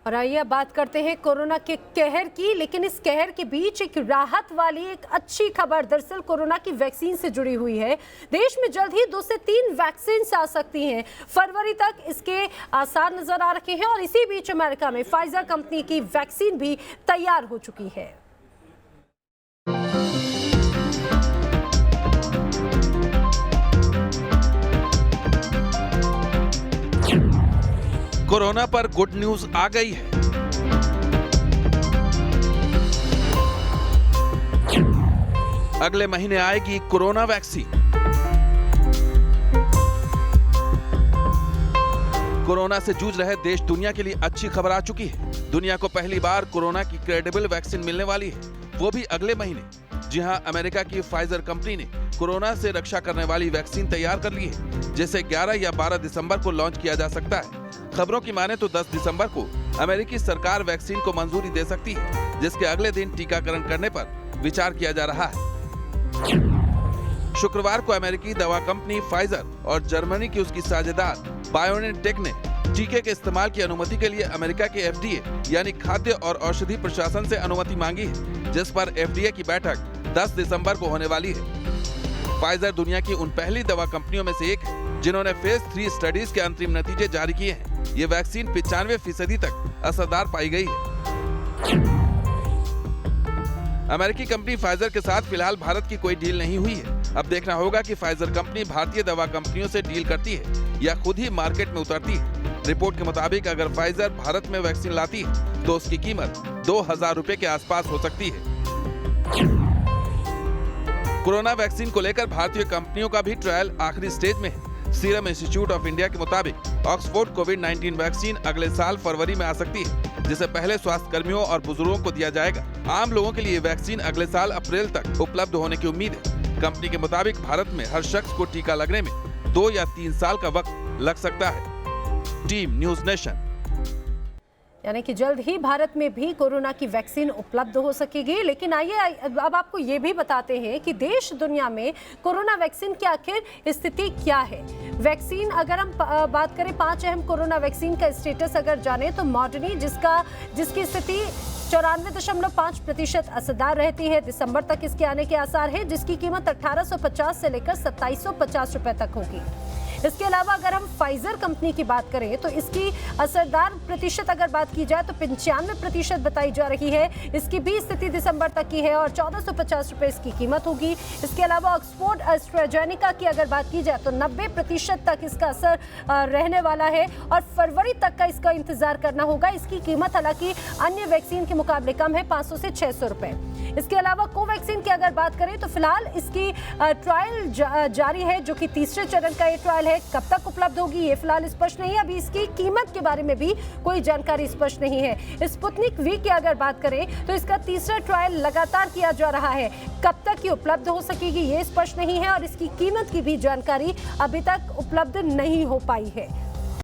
और आइए अब बात करते हैं कोरोना के कहर की। लेकिन इस कहर के बीच एक राहत वाली एक अच्छी खबर दरअसल कोरोना की वैक्सीन से जुड़ी हुई है। देश में जल्द ही 2 से 3 वैक्सीन आ सकती हैं। फरवरी तक इसके आसार नजर आ रखे हैं और इसी बीच अमेरिका में फाइजर कंपनी की वैक्सीन भी तैयार हो चुकी है। कोरोना पर गुड न्यूज आ गई है। अगले महीने आएगी कोरोना वैक्सीन। कोरोना से जूझ रहे देश दुनिया के लिए अच्छी खबर आ चुकी है। दुनिया को पहली बार कोरोना की क्रेडिबल वैक्सीन मिलने वाली है, वो भी अगले महीने। जी हां, अमेरिका की फाइजर कंपनी ने कोरोना से रक्षा करने वाली वैक्सीन तैयार कर ली है, जिसे 11 या 12 दिसंबर को लॉन्च किया जा सकता है। खबरों की माने तो 10 दिसंबर को अमेरिकी सरकार वैक्सीन को मंजूरी दे सकती है, जिसके अगले दिन टीकाकरण करने पर विचार किया जा रहा है। शुक्रवार को अमेरिकी दवा कंपनी फाइजर और जर्मनी की उसकी साझेदार बायोएनटेक ने टीके के इस्तेमाल की अनुमति के लिए अमेरिका के FDA यानी खाद्य और औषधि प्रशासन से अनुमति मांगी है, जिस पर FDA की बैठक 10 दिसंबर को होने वाली है। फाइजर दुनिया की उन पहली दवा कंपनियों में से एक है जिन्होंने फेज 3 स्टडीज के अंतरिम नतीजे जारी किए हैं। ये वैक्सीन 95% तक असरदार पाई गई है। अमेरिकी कंपनी फाइजर के साथ फिलहाल भारत की कोई डील नहीं हुई है। अब देखना होगा कि फाइजर कंपनी भारतीय दवा कंपनियों से डील करती है या खुद ही मार्केट में उतरती है। रिपोर्ट के मुताबिक अगर फाइजर भारत में वैक्सीन लाती है तो उसकी कीमत 2000 रुपए के आसपास हो सकती है। कोरोना वैक्सीन को लेकर भारतीय कंपनियों का भी ट्रायल आखिरी स्टेज में है। सीरम इंस्टीट्यूट ऑफ इंडिया के मुताबिक ऑक्सफोर्ड कोविड-19 वैक्सीन अगले साल फरवरी में आ सकती है, जिसे पहले स्वास्थ्य कर्मियों और बुजुर्गों को दिया जाएगा। आम लोगों के लिए वैक्सीन अगले साल अप्रैल तक उपलब्ध होने की उम्मीद है। कंपनी के मुताबिक भारत में हर शख्स को टीका लगने में 2 या 3 साल का वक्त लग सकता है। Team news nation. यानी कि जल्द ही भारत में भी कोरोना की वैक्सीन उपलब्ध हो सकेगी। लेकिन आइए अब आपको ये भी बताते हैं कि देश दुनिया में कोरोना वैक्सीन की आखिर स्थिति क्या है। वैक्सीन अगर हम बात करें 5 अहम कोरोना वैक्सीन का स्टेटस अगर जाने तो मॉडर्ना जिसकी स्थिति 94.5% असरदार रहती है। दिसंबर तक इसके आने के आसार है, जिसकी कीमत 1850 से लेकर 2750 रुपए तक होगी। इसके अलावा अगर हम फाइजर कंपनी की बात करें तो इसकी असरदार प्रतिशत अगर बात की जाए तो 95% बताई जा रही है। इसकी भी स्थिति दिसंबर तक की है और 1450 रुपए इसकी कीमत होगी। इसके अलावा ऑक्सफोर्ड एस्ट्राजेनेका की अगर बात की जाए तो 90% तक इसका असर रहने वाला है और फरवरी तक का इसका इंतजार करना होगा। इसकी कीमत हालांकि अन्य वैक्सीन के मुकाबले कम है, 500 से 600 रुपए। इसके अलावा कोवैक्सीन की अगर बात करें तो फिलहाल इसकी ट्रायल जारी है, जो कि तीसरे चरण का ये ट्रायल है। कब तक उपलब्ध होगी ये फिलहाल स्पष्ट नहीं है। अभी इसकी कीमत के बारे में भी कोई जानकारी स्पष्ट नहीं है। स्पुतनिक वी की अगर बात करें तो इसका तीसरा ट्रायल लगातार किया जा रहा है। कब तक ये उपलब्ध हो सकेगी ये स्पष्ट नहीं है और इसकी कीमत की भी जानकारी अभी तक उपलब्ध नहीं हो पाई है।